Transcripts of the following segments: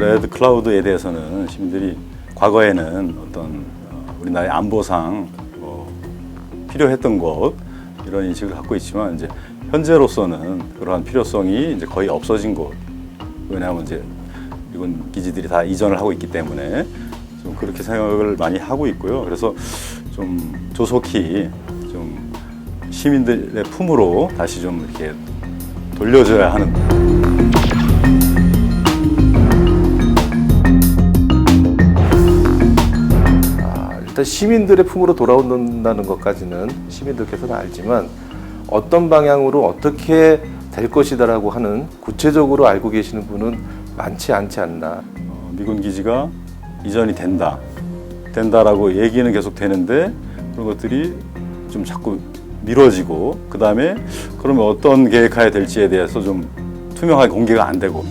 레드 클라우드에 대해서는 시민들이 과거에는 어떤 우리나라의 안보상 필요했던 것 이런 인식을 갖고 있지만 이제 현재로서는 그러한 필요성이 이제 거의 없어진 것. 왜냐하면 이제 미군 기지들이 다 이전을 하고 있기 때문에 좀 그렇게 생각을 많이 하고 있고요. 그래서 좀 조속히 좀 시민들의 품으로 다시 좀 이렇게 돌려줘야 하는. 일단 시민들의 품으로 돌아온다는 것까지는 시민들께서는 알지만 어떤 방향으로 어떻게 될 것이다라고 하는 구체적으로 알고 계시는 분은 많지 않지 않나. 미군 기지가 이전이 된다라고 얘기는 계속 되는데 그런 것들이 좀 자꾸 미뤄지고 그 다음에 그러면 어떤 계획해야 될지에 대해서 좀 투명하게 공개가 안 되고.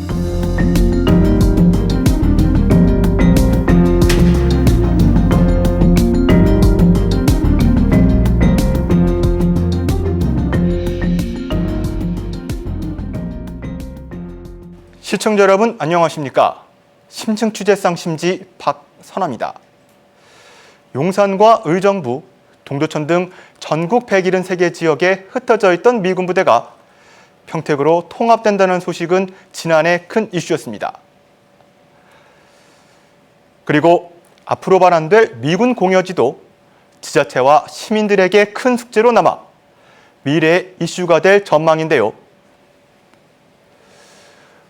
시청자 여러분 안녕하십니까? 심층취재쌍심지 박선아입니다. 용산과 의정부, 동두천 등 전국 173개 지역에 흩어져 있던 미군 부대가 평택으로 통합된다는 소식은 지난해 큰 이슈였습니다. 그리고 앞으로 발안될 미군 공여지도 지자체와 시민들에게 큰 숙제로 남아 미래의 이슈가 될 전망인데요.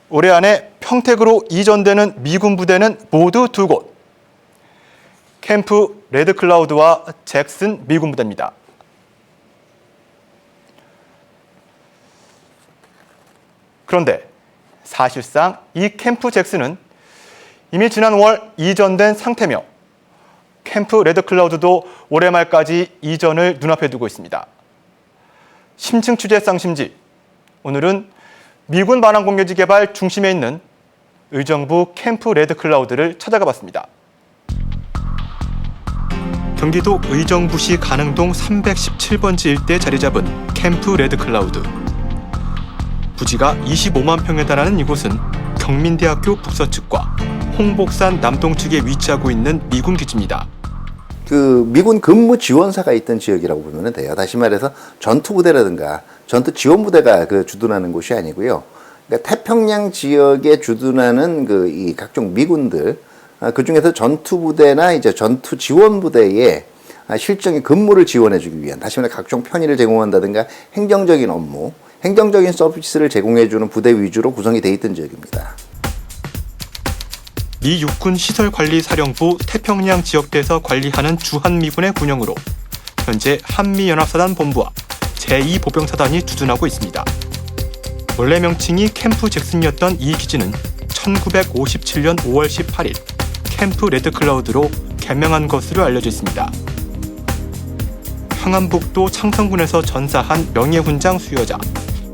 올해 안에 평택으로 이전되는 미군 부대는 모두 2곳. 캠프 레드클라우드와 잭슨 미군 부대입니다. 그런데 사실상 이 캠프 잭슨은 이미 지난 5월 이전된 상태며 캠프 레드클라우드도 올해 말까지 이전을 눈앞에 두고 있습니다. 심층 취재 쌍심지, 오늘은 미군 반환 공여지 개발 중심에 있는 의정부 캠프 레드클라우드를 찾아가 봤습니다. 경기도 의정부시 가능동 317번지 일대에 자리 잡은 캠프 레드클라우드. 부지가 25만 평에 달하는 이곳은 경민대학교 북서측과 홍복산 남동측에 위치하고 있는 미군 기지입니다. 그 미군 근무 지원사가 있던 지역이라고 보면 돼요. 다시 말해서 전투부대라든가 전투 지원부대가 주둔하는 곳이 아니고요. 그러니까 태평양 지역에 주둔하는 이 각종 미군들, 그 중에서 전투부대나 이제 전투 지원부대의 실정의 근무를 지원해주기 위한, 다시 말해 각종 편의를 제공한다든가 행정적인 업무, 행정적인 서비스를 제공해주는 부대 위주로 구성이 돼 있던 지역입니다. 미 육군시설관리사령부 태평양 지역대에서 관리하는 주한미군의 군영으로 현재 한미연합사단 본부와 제2보병사단이 주둔하고 있습니다. 원래 명칭이 캠프 잭슨이었던 이 기지는 1957년 5월 18일 캠프 레드클라우드로 개명한 것으로 알려져 있습니다. 항암북도 창성군에서 전사한 명예훈장 수여자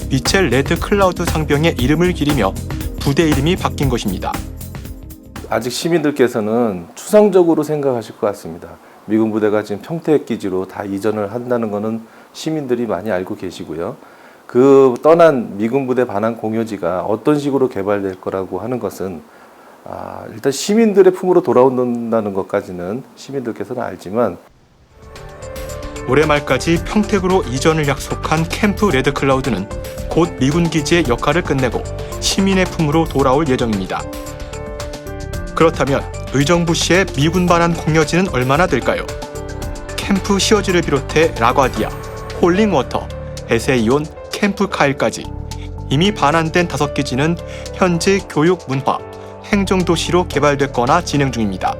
미첼 레드클라우드 상병의 이름을 기리며 부대 이름이 바뀐 것입니다. 아직 시민들께서는 추상적으로 생각하실 것 같습니다. 미군 부대가 지금 평택 기지로 다 이전을 한다는 것은 시민들이 많이 알고 계시고요. 그 떠난 미군 부대 반환 공여지가 어떤 식으로 개발될 거라고 하는 것은 일단 시민들의 품으로 돌아온다는 것까지는 시민들께서는 알지만 올해 말까지 평택으로 이전을 약속한 캠프 레드클라우드는 곧 미군 기지의 역할을 끝내고 시민의 품으로 돌아올 예정입니다. 그렇다면 의정부시의 미군 반환 공여지는 얼마나 될까요? 캠프 시어지를 비롯해 라과디아, 홀링워터, 에세이온, 캠프 카일까지 이미 반환된 5기지는 현재 교육, 문화, 행정도시로 개발됐거나 진행 중입니다.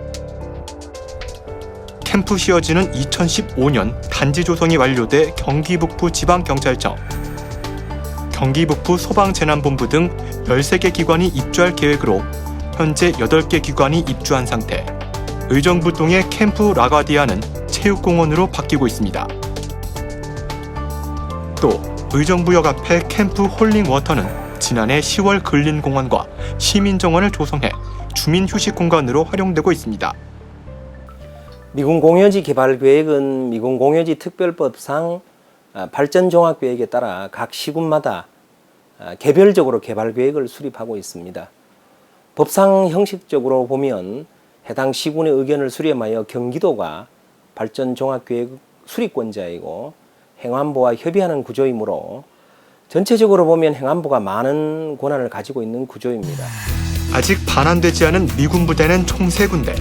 캠프 시어지는 2015년 단지 조성이 완료돼 경기 북부 지방경찰청, 경기 북부 소방재난본부 등 13개 기관이 입주할 계획으로 현재 8개 기관이 입주한 상태. 의정부동의 캠프 라과디아는 체육공원으로 바뀌고 있습니다. 또 의정부역 앞의 캠프 홀링워터는 지난해 10월 근린공원과 시민정원을 조성해 주민 휴식 공간으로 활용되고 있습니다. 미군 공여지 개발 계획은 미군 공여지 특별법상 발전 종합 계획에 따라 각 시군마다 개별적으로 개발 계획을 수립하고 있습니다. 법상 형식적으로 보면 해당 시군의 의견을 수렴하여 경기도가 발전종합계획 수립권자이고 행안부와 협의하는 구조이므로 전체적으로 보면 행안부가 많은 권한을 가지고 있는 구조입니다. 아직 반환되지 않은 미군 부대는 총 3군데.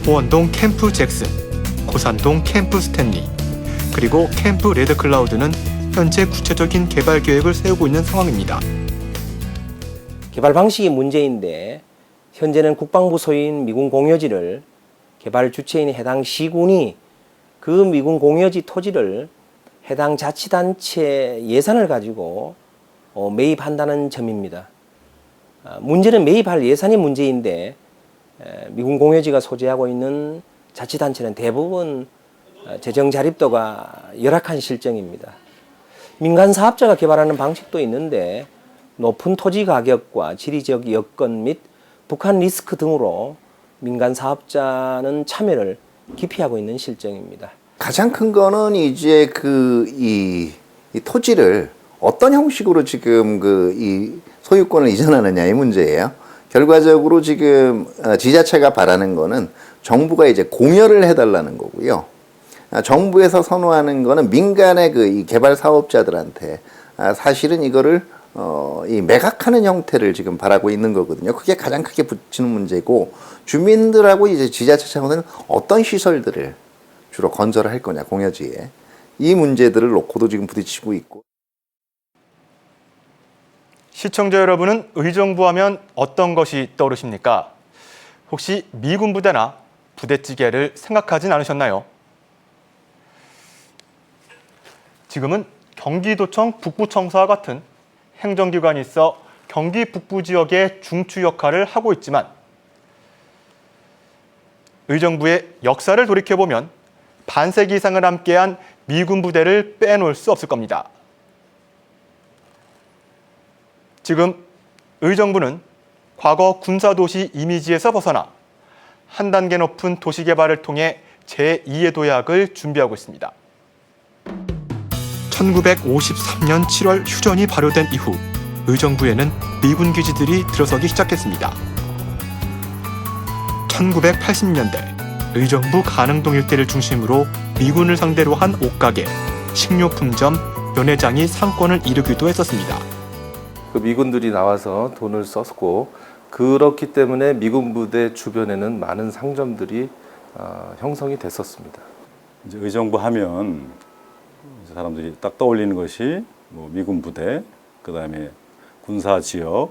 보원동 캠프 잭슨, 고산동 캠프 스탠리, 그리고 캠프 레드클라우드는 현재 구체적인 개발 계획을 세우고 있는 상황입니다. 개발 방식이 문제인데 현재는 국방부 소유인 미군 공여지를 개발 주체인 해당 시군이 그 미군 공여지 토지를 해당 자치단체 예산을 가지고 매입한다는 점입니다. 문제는 매입할 예산이 문제인데 미군 공여지가 소재하고 있는 자치단체는 대부분 재정 자립도가 열악한 실정입니다. 민간 사업자가 개발하는 방식도 있는데 높은 토지 가격과 지리적 여건 및 북한 리스크 등으로 민간 사업자는 참여를 기피하고 있는 실정입니다. 가장 큰 거는 이제 이 토지를 어떤 형식으로 지금 이 소유권을 이전하느냐 이 문제예요. 결과적으로 지금 지자체가 바라는 거는 정부가 이제 공여를 해달라는 거고요. 정부에서 선호하는 거는 민간의 이 개발 사업자들한테 사실은 이거를 이 매각하는 형태를 지금 바라고 있는 거거든요. 그게 가장 크게 붙이는 문제고, 주민들하고 이제 지자체 차원에는 어떤 시설들을 주로 건설을 할 거냐, 공여지에. 이 문제들을 놓고도 지금 부딪히고 있고. 시청자 여러분은 의정부 하면 어떤 것이 떠오르십니까? 혹시 미군 부대나 부대찌개를 생각하진 않으셨나요? 지금은 경기도청 북부청사와 같은 행정기관이 있어 경기 북부 지역의 중추 역할을 하고 있지만 의정부의 역사를 돌이켜보면 반세기 이상을 함께한 미군 부대를 빼놓을 수 없을 겁니다. 지금 의정부는 과거 군사도시 이미지에서 벗어나 한 단계 높은 도시개발을 통해 제2의 도약을 준비하고 있습니다. 1953년 7월 휴전이 발효된 이후 의정부에는 미군 기지들이 들어서기 시작했습니다. 1980년대 의정부 가능동 일대를 중심으로 미군을 상대로 한 옷가게, 식료품점, 연회장이 상권을 이루기도 했었습니다. 그 미군들이 나와서 돈을 썼고, 그렇기 때문에 미군 부대 주변에는 많은 상점들이 형성이 됐었습니다. 이제 의정부 하면 이제 사람들이 딱 떠올리는 것이 뭐 미군 부대, 그다음에 군사 지역,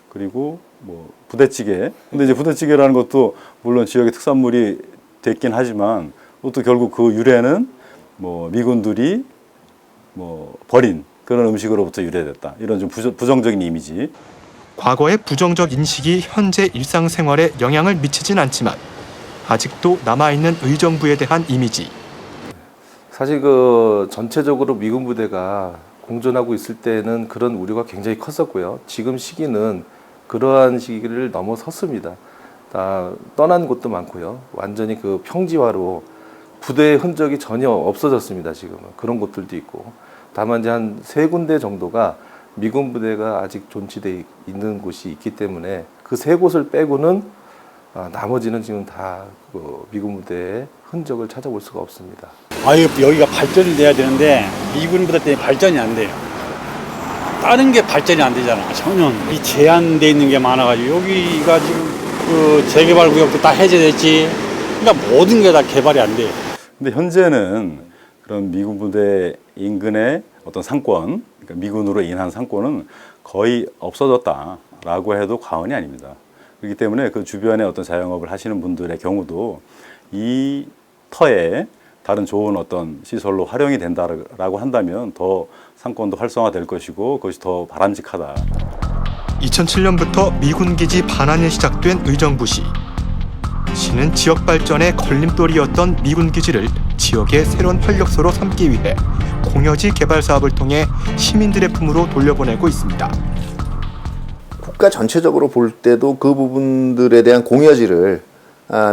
그리고 뭐 부대찌개. 근데 이제 부대찌개라는 것도 물론 지역의 특산물이 됐긴 하지만 또 결국 그 유래는 뭐 미군들이 뭐 버린 그런 음식으로부터 유래됐다. 이런 좀 부정적인 이미지. 과거의 부정적 인식이 현재 일상생활에 영향을 미치진 않지만 아직도 남아있는 의정부에 대한 이미지. 사실 전체적으로 미군 부대가 공존하고 있을 때는 그런 우려가 굉장히 컸었고요. 지금 시기는 그러한 시기를 넘어섰습니다. 다 떠난 곳도 많고요. 완전히 평지화로 부대의 흔적이 전혀 없어졌습니다. 지금은 그런 곳들도 있고. 다만 이제 한 3군데 정도가 미군 부대가 아직 존치되어 있는 곳이 있기 때문에 그 3곳을 빼고는 나머지는 지금 다 미군 부대의 흔적을 찾아볼 수가 없습니다. 여기가 발전이 돼야 되는데 미군 부대 때문에 발전이 안 돼요. 다른 게 발전이 안 되잖아. 전혀 이 제한돼 있는 게 많아가지고 여기가 지금 재개발 구역도 다 해제됐지. 그러니까 모든 게 다 개발이 안 돼요. 근데 현재는 그런 미군 부대 인근의 어떤 상권, 그러니까 미군으로 인한 상권은 거의 없어졌다라고 해도 과언이 아닙니다. 그렇기 때문에 그 주변에 어떤 자영업을 하시는 분들의 경우도 이 터에 다른 좋은 어떤 시설로 활용이 된다라고 한다면 더 상권도 활성화될 것이고 그것이 더 바람직하다. 2007년부터 미군 기지 반환이 시작된 의정부시. 시는 지역 발전의 걸림돌이었던 미군 기지를 지역의 새로운 활력소로 삼기 위해 공여지 개발 사업을 통해 시민들의 품으로 돌려보내고 있습니다. 국가 전체적으로 볼 때도 그 부분들에 대한 공여지를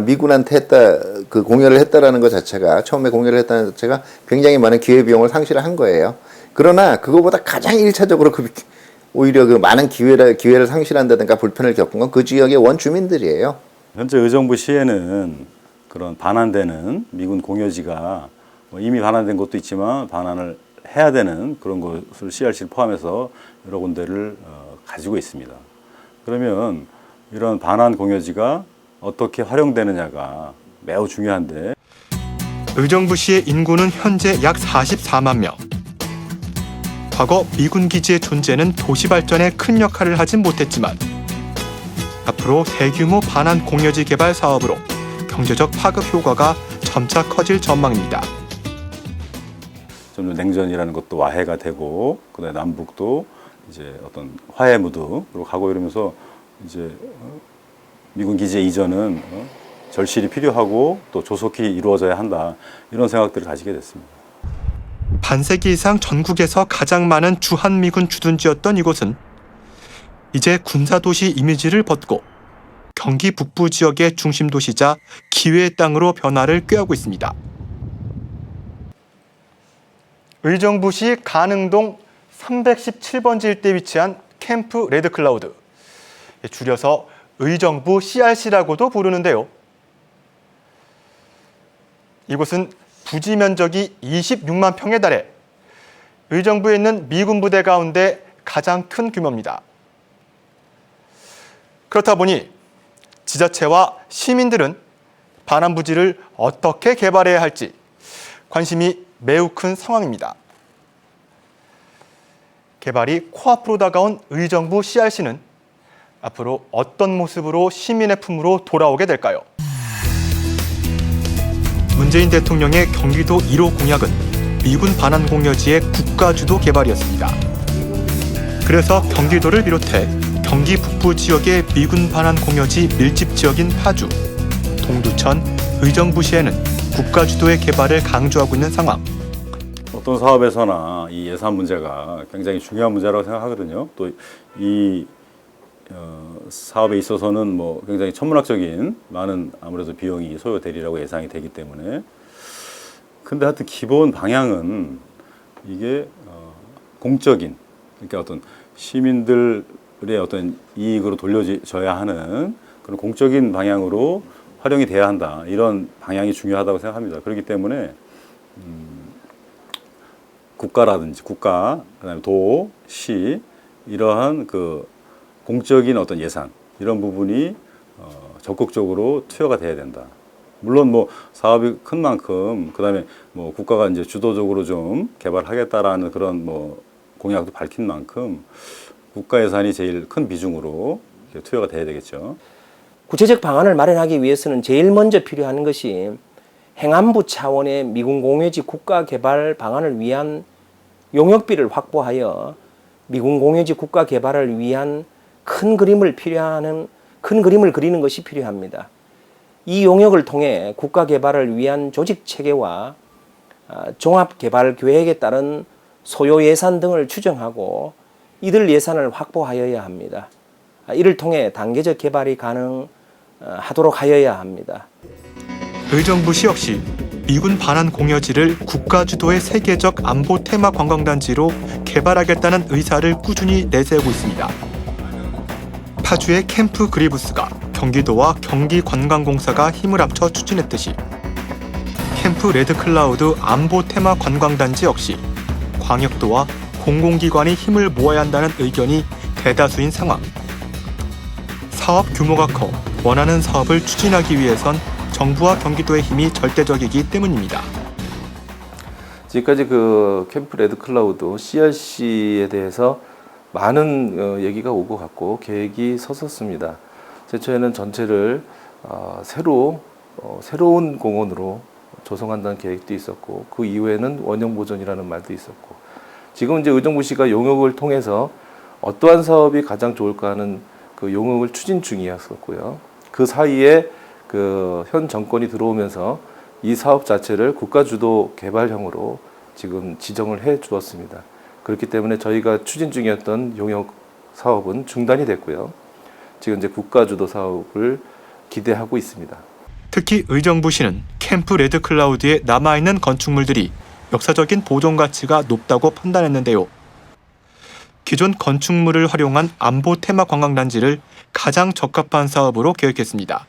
미군한테 했다, 공여를 했다라는 것 자체가, 처음에 공여를 했다는 것 자체가 굉장히 많은 기회비용을 상실을 한 거예요. 그러나 그거보다 가장 1차적으로 오히려 그 많은 기회를 상실한다든가 불편을 겪은 건 그 지역의 원주민들이에요. 현재 의정부 시에는 그런 반환되는 미군 공여지가 뭐 이미 반환된 곳도 있지만 반환을 해야 되는 그런 곳을 CRC를 포함해서 여러 군데를 가지고 있습니다. 그러면 이런 반환 공여지가 어떻게 활용되느냐가 매우 중요한데, 의정부시의 인구는 현재 약 44만 명. 과거 미군 기지의 존재는 도시 발전에 큰 역할을 하진 못했지만 앞으로 대규모 반환 공여지 개발 사업으로 경제적 파급 효과가 점차 커질 전망입니다. 좀 냉전이라는 것도 와해가 되고, 그다음에 남북도 이제 어떤 화해 무드로 가고 이러면서 이제 미군 기지의 이전은 절실히 필요하고 또 조속히 이루어져야 한다, 이런 생각들을 가지게 됐습니다. 반세기 이상 전국에서 가장 많은 주한미군 주둔지였던 이곳은 이제 군사도시 이미지를 벗고 경기 북부 지역의 중심도시자 기회의 땅으로 변화를 꾀하고 있습니다. 의정부시 가능동 317번지 일대에 위치한 캠프 레드클라우드, 줄여서 의정부 CRC라고도 부르는데요. 이곳은 부지 면적이 26만 평에 달해 의정부에 있는 미군 부대 가운데 가장 큰 규모입니다. 그렇다 보니 지자체와 시민들은 반환 부지를 어떻게 개발해야 할지 관심이 매우 큰 상황입니다. 개발이 코앞으로 다가온 의정부 CRC는 앞으로 어떤 모습으로 시민의 품으로 돌아오게 될까요? 문재인 대통령의 경기도 1호 공약은 미군 반환 공여지의 국가주도 개발이었습니다. 그래서 경기도를 비롯해 경기 북부 지역의 미군 반환 공여지 밀집 지역인 파주, 동두천, 의정부시에는 국가주도의 개발을 강조하고 있는 상황. 어떤 사업에서나 이 예산 문제가 굉장히 중요한 문제라고 생각하거든요. 또 이 사업에 있어서는 뭐 굉장히 천문학적인 많은 아무래도 비용이 소요되리라고 예상이 되기 때문에, 근데 하여튼 기본 방향은 이게 공적인, 그러니까 어떤 시민들의 어떤 이익으로 돌려져야 하는 그런 공적인 방향으로 활용이 돼야 한다, 이런 방향이 중요하다고 생각합니다. 그렇기 때문에 국가라든지 국가, 그다음에 도, 시, 이러한 그 공적인 어떤 예산, 이런 부분이 적극적으로 투여가 돼야 된다. 물론 뭐 사업이 큰 만큼 그다음에 뭐 국가가 이제 주도적으로 좀 개발하겠다라는 그런 뭐 공약도 밝힌 만큼 국가 예산이 제일 큰 비중으로 투여가 돼야 되겠죠. 구체적 방안을 마련하기 위해서는 제일 먼저 필요한 것이 행안부 차원의 미군 공여지 국가 개발 방안을 위한 용역비를 확보하여 미군 공여지 국가 개발을 위한 큰 그림을 그리는 것이 필요합니다. 이 용역을 통해 국가 개발을 위한 조직 체계와 종합 개발 계획에 따른 소요 예산 등을 추정하고 이들 예산을 확보하여야 합니다. 이를 통해 단계적 개발이 가능하도록 하여야 합니다. 의정부시 역시 미군 반환 공여지를 국가 주도의 세계적 안보 테마 관광단지로 개발하겠다는 의사를 꾸준히 내세우고 있습니다. 파주의 캠프 그리브스가 경기도와 경기관광공사가 힘을 합쳐 추진했듯이 캠프 레드클라우드 안보 테마 관광단지 역시 광역도와 공공기관이 힘을 모아야 한다는 의견이 대다수인 상황. 사업 규모가 커 원하는 사업을 추진하기 위해선 정부와 경기도의 힘이 절대적이기 때문입니다. 지금까지 그 캠프 레드클라우드 CRC에 대해서 많은 얘기가 오고 갔고 계획이 섰었습니다. 제초에는 전체를 새로운 공원으로 조성한다는 계획도 있었고, 그 이후에는 원형 보존이라는 말도 있었고, 지금 이제 의정부시가 용역을 통해서 어떠한 사업이 가장 좋을까 하는 그 용역을 추진 중이었었고요. 그 사이에 그 현 정권이 들어오면서 이 사업 자체를 국가 주도 개발형으로 지금 지정을 해 주었습니다. 그렇기 때문에 저희가 추진 중이었던 용역 사업은 중단이 됐고요. 지금 이제 국가 주도 사업을 기대하고 있습니다. 특히 의정부시는 캠프 레드클라우드에 남아있는 건축물들이 역사적인 보존 가치가 높다고 판단했는데요. 기존 건축물을 활용한 안보 테마 관광단지를 가장 적합한 사업으로 계획했습니다.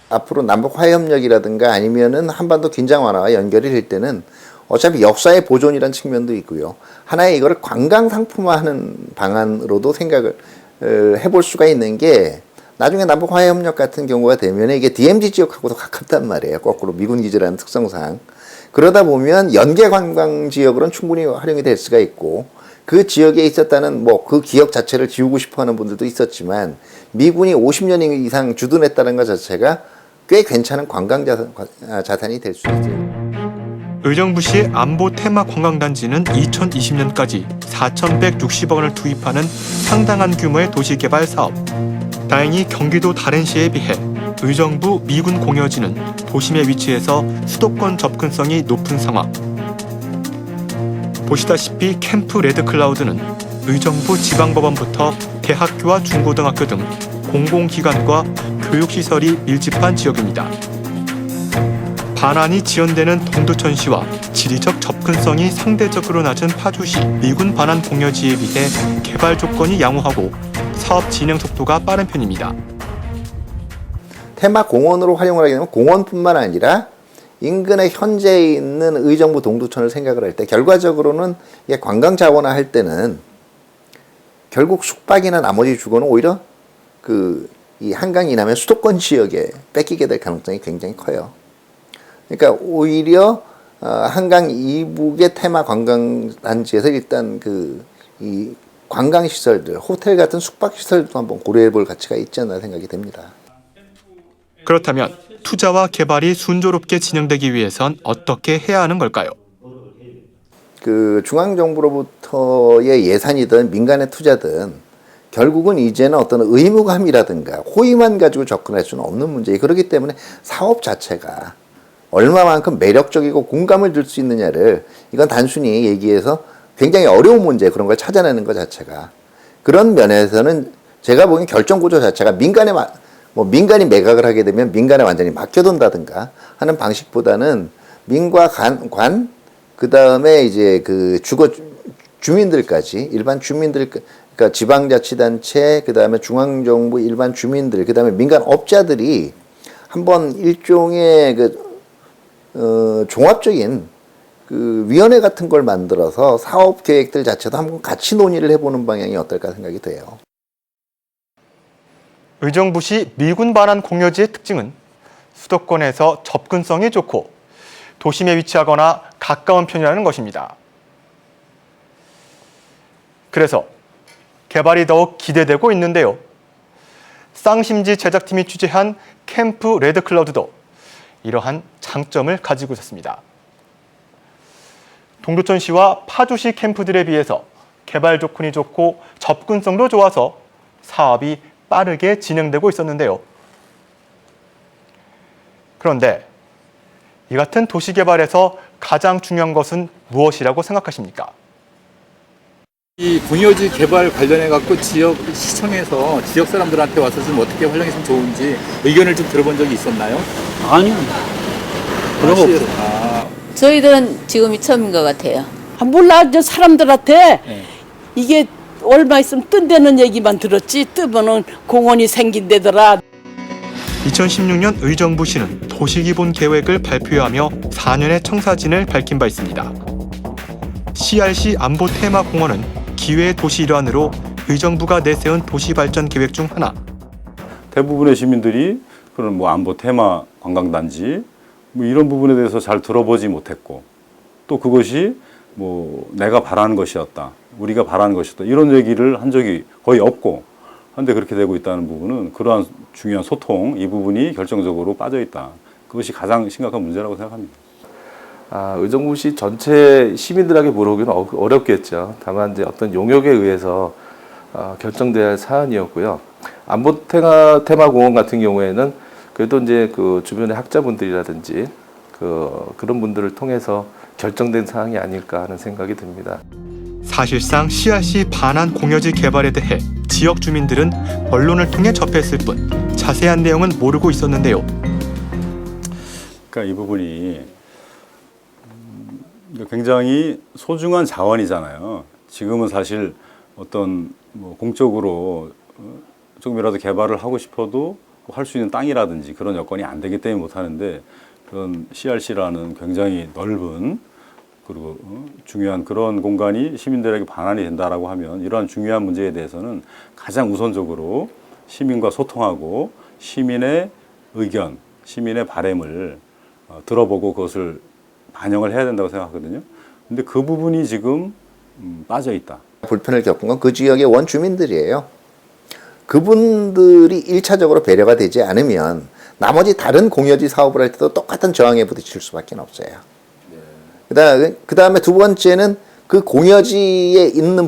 앞으로 남북 화해협력이라든가 아니면은 한반도 긴장 완화와 연결이 될 때는 어차피 역사의 보존이라는 측면도 있고요. 하나의 이거를 관광 상품화하는 방안으로도 생각을 해볼 수가 있는 게 나중에 남북 화해협력 같은 경우가 되면 이게 DMZ 지역하고도 가깝단 말이에요. 거꾸로 미군 기지라는 특성상. 그러다 보면 연계 관광 지역으로는 충분히 활용이 될 수가 있고 그 지역에 있었다는 뭐 그 기억 자체를 지우고 싶어하는 분들도 있었지만 미군이 50년 이상 주둔했다는 것 자체가 꽤 괜찮은 관광 자산이 될 수 있어요. 의정부시의 안보 테마 관광단지는 2020년까지 4,160억 원을 투입하는 상당한 규모의 도시개발 사업. 다행히 경기도 다른 시에 비해 의정부 미군 공여지는 도심에 위치해서 수도권 접근성이 높은 상황. 보시다시피 캠프 레드클라우드는 의정부 지방법원부터 대학교와 중고등학교 등 공공기관과 교육시설이 밀집한 지역입니다. 반환이 지연되는 동두천시와 지리적 접근성이 상대적으로 낮은 파주시 미군 반환 공여지에 비해 개발 조건이 양호하고 사업 진행 속도가 빠른 편입니다. 테마 공원으로 활용을 하게 되면 공원뿐만 아니라 인근에 현재 있는 의정부 동두천을 생각을 할 때 결과적으로는 이게 관광 자원화 할 때는 결국 숙박이나 나머지 주거는 오히려 이 한강 이남의 수도권 지역에 뺏기게 될 가능성이 굉장히 커요. 그러니까 오히려 한강 이북의 테마 관광단지에서 일단 이 관광시설들, 호텔 같은 숙박시설도 한번 고려해볼 가치가 있지 않나 생각이 됩니다. 그렇다면 투자와 개발이 순조롭게 진행되기 위해선 어떻게 해야 하는 걸까요? 중앙정부로부터의 예산이든 민간의 투자든 결국은 이제는 어떤 의무감이라든가 호의만 가지고 접근할 수는 없는 문제예요. 그렇기 때문에 사업 자체가 얼마만큼 매력적이고 공감을 줄 수 있느냐를 이건 단순히 얘기해서 굉장히 어려운 문제 그런 걸 찾아내는 것 자체가 그런 면에서는 제가 보기엔 결정 구조 자체가 민간이 매각을 하게 되면 민간에 완전히 맡겨둔다든가 하는 방식보다는 민과 관 그다음에 이제 주민들까지 일반 주민들 그러니까 지방자치단체 그다음에 중앙정부 일반 주민들 그다음에 민간 업자들이 한번 일종의 종합적인 위원회 같은 걸 만들어서 사업 계획들 자체도 한번 같이 논의를 해보는 방향이 어떨까 생각이 돼요. 의정부시 미군 반환 공여지의 특징은 수도권에서 접근성이 좋고 도심에 위치하거나 가까운 편이라는 것입니다. 그래서 개발이 더욱 기대되고 있는데요. 쌍심지 제작팀이 취재한 캠프 레드클라우드도 이러한 장점을 가지고 있었습니다. 동두천시와 파주시 캠프들에 비해서 개발 조건이 좋고 접근성도 좋아서 사업이 빠르게 진행되고 있었는데요. 그런데 이 같은 도시 개발에서 가장 중요한 것은 무엇이라고 생각하십니까? 이 공여지 개발 관련해 갖고 지역 시청에서 지역 사람들한테 와서 좀 어떻게 활용했으면 좋은지 의견을 좀 들어본 적이 있었나요? 아니요. 그런 거 없어요. 저희들은 지금이 처음인 것 같아요. 몰라, 저 사람들한테 이게 얼마 있으면 뜬다는 얘기만 들었지 뜨면은 공원이 생긴다더라. 2016년 의정부시는 도시기본계획을 발표하며 4년의 청사진을 밝힌 바 있습니다. CRC 안보 테마 공원은 기회의 도시 일환으로 의정부가 내세운 도시발전 계획 중 하나. 대부분의 시민들이 그런 안보 테마 관광단지 이런 부분에 대해서 잘 들어보지 못했고 또 그것이 내가 바라는 것이었다. 우리가 바라는 것이었다. 이런 얘기를 한 적이 거의 없고 한데 그렇게 되고 있다는 부분은 그러한 중요한 소통 이 부분이 결정적으로 빠져 있다. 그것이 가장 심각한 문제라고 생각합니다. 의정부시 전체 시민들에게 물어보기는 어렵겠죠. 다만 이제 어떤 용역에 의해서 결정돼야 할 사안이었고요. 안보 테마 공원 같은 경우에는 그래도 이제 주변의 학자분들이라든지 그런 분들을 통해서 결정된 사항이 아닐까 하는 생각이 듭니다. 사실상 CRC 반환 공여지 개발에 대해 지역 주민들은 언론을 통해 접했을 뿐 자세한 내용은 모르고 있었는데요. 그러니까 이 부분이 굉장히 소중한 자원이잖아요. 지금은 사실 어떤 뭐 공적으로 조금이라도 개발을 하고 싶어도 할 수 있는 땅이라든지 그런 여건이 안 되기 때문에 못 하는데, 그런 CRC라는 굉장히 넓은 그리고 중요한 그런 공간이 시민들에게 반환이 된다라고 하면, 이러한 중요한 문제에 대해서는 가장 우선적으로 시민과 소통하고 시민의 의견, 시민의 바람을 들어보고 그것을 반영을 해야 된다고 생각하거든요. 근데 그 부분이 지금 빠져 있다. 불편을 겪은 건 그 지역의 원주민들이에요. 그분들이 1차적으로 배려가 되지 않으면 나머지 다른 공여지 사업을 할 때도 똑같은 저항에 부딪힐 수밖에 없어요. 그 다음에 두 번째는 그 공여지에 있는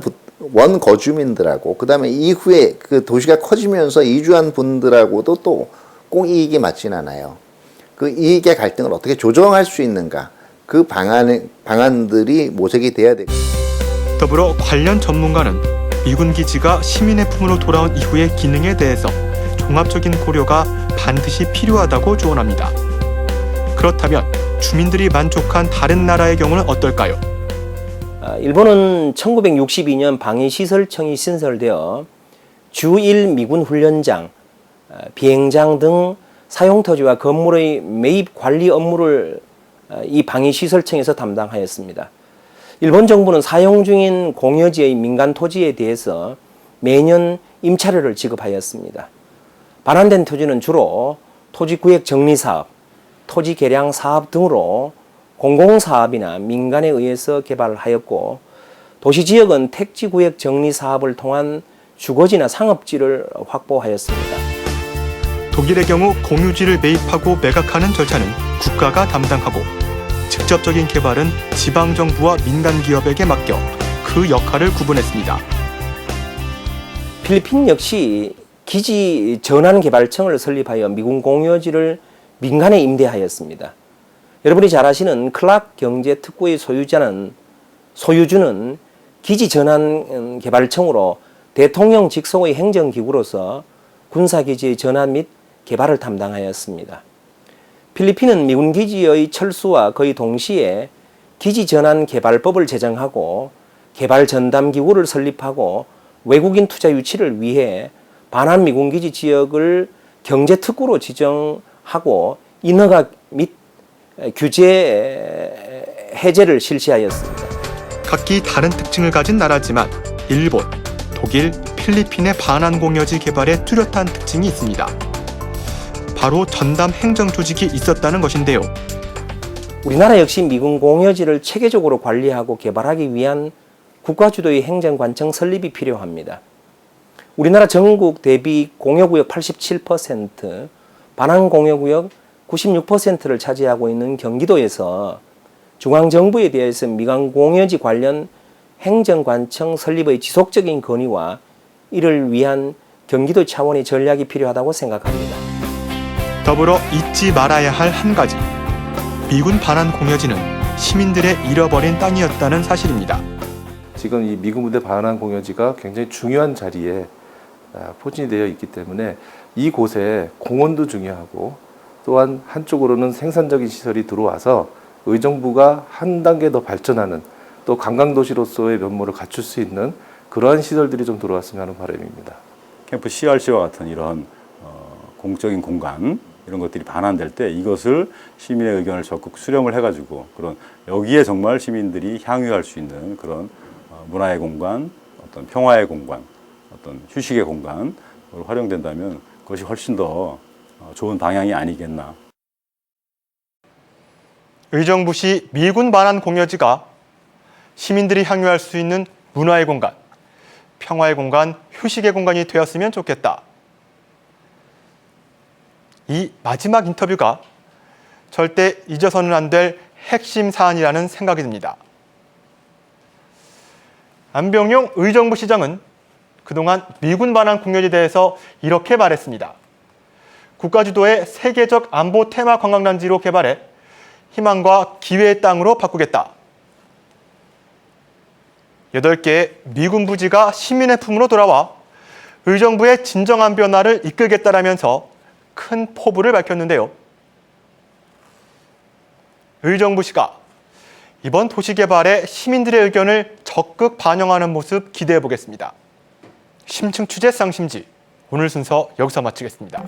원거주민들하고, 그 다음에 이후에 그 도시가 커지면서 이주한 분들하고도 또 꼭 이익이 맞진 않아요. 그 이익의 갈등을 어떻게 조정할 수 있는가, 그 방안들이 모색이 돼야 되고. 더불어 관련 전문가는 미군 기지가 시민의 품으로 돌아온 이후의 기능에 대해서 종합적인 고려가 반드시 필요하다고 조언합니다. 그렇다면 주민들이 만족한 다른 나라의 경우는 어떨까요? 일본은 1962년 방위시설청이 신설되어 주1 미군 훈련장, 비행장 등 사용터지와 건물의 매입 관리 업무를 이 방위시설청에서 담당하였습니다. 일본 정부는 사용 중인 공여지의 민간 토지에 대해서 매년 임차료를 지급하였습니다. 반환된 토지는 주로 토지구역 정리사업, 토지 개량 사업 등으로 공공사업이나 민간에 의해서 개발하였고, 도시지역은 택지구역 정리사업을 통한 주거지나 상업지를 확보하였습니다. 독일의 경우 공유지를 매입하고 매각하는 절차는 국가가 담당하고, 직접적인 개발은 지방정부와 민간기업에게 맡겨 그 역할을 구분했습니다. 필리핀 역시 기지 전환개발청을 설립하여 미군 공여지를 민간에 임대하였습니다. 여러분이 잘 아시는 클락 경제특구의 소유주는 기지전환개발청으로 대통령 직속의 행정기구로서 군사기지의 전환 및 개발을 담당하였습니다. 필리핀은 미군 기지의 철수와 거의 동시에 기지전환개발법을 제정하고 개발전담기구를 설립하고 외국인 투자 유치를 위해 반환 미군 기지 지역을 경제특구로 지정하고 인허가 및 규제 해제를 실시하였습니다. 각기 다른 특징을 가진 나라지만 일본, 독일, 필리핀의 반환 공여지 개발에 뚜렷한 특징이 있습니다. 바로 전담 행정 조직이 있었다는 것인데요. 우리나라 역시 미군 공여지를 체계적으로 관리하고 개발하기 위한 국가주도의 행정관청 설립이 필요합니다. 우리나라 전국 대비 공여구역 87%, 반환 공여구역 96%를 차지하고 있는 경기도에서 중앙정부에 대해서 미군 공여지 관련 행정관청 설립의 지속적인 건의와 이를 위한 경기도 차원의 전략이 필요하다고 생각합니다. 더불어 잊지 말아야 할 한 가지. 미군 반환 공여지는 시민들의 잃어버린 땅이었다는 사실입니다. 지금 이 미군 부대 반환 공여지가 굉장히 중요한 자리에 포진이 되어 있기 때문에 이곳에 공원도 중요하고, 또한 한쪽으로는 생산적인 시설이 들어와서 의정부가 한 단계 더 발전하는, 또 관광도시로서의 면모를 갖출 수 있는 그러한 시설들이 좀 들어왔으면 하는 바람입니다. 캠프 CRC와 같은 이런 공적인 공간, 이런 것들이 반환될 때 이것을 시민의 의견을 적극 수렴을 해가지고, 그런 여기에 정말 시민들이 향유할 수 있는 그런 문화의 공간, 어떤 평화의 공간, 어떤 휴식의 공간으로 활용된다면 그것이 훨씬 더 좋은 방향이 아니겠나. 의정부시 미군 반환 공여지가 시민들이 향유할 수 있는 문화의 공간, 평화의 공간, 휴식의 공간이 되었으면 좋겠다. 이 마지막 인터뷰가 절대 잊어서는 안 될 핵심 사안이라는 생각이 듭니다. 안병용 의정부시장은 그동안 미군 반환 공여지에 대해서 이렇게 말했습니다. 국가주도의 세계적 안보 테마 관광단지로 개발해 희망과 기회의 땅으로 바꾸겠다. 8개의 미군 부지가 시민의 품으로 돌아와 의정부의 진정한 변화를 이끌겠다라면서 큰 포부를 밝혔는데요. 의정부시가 이번 도시개발에 시민들의 의견을 적극 반영하는 모습 기대해 보겠습니다. 심층 취재 쌍심지, 오늘 순서 여기서 마치겠습니다.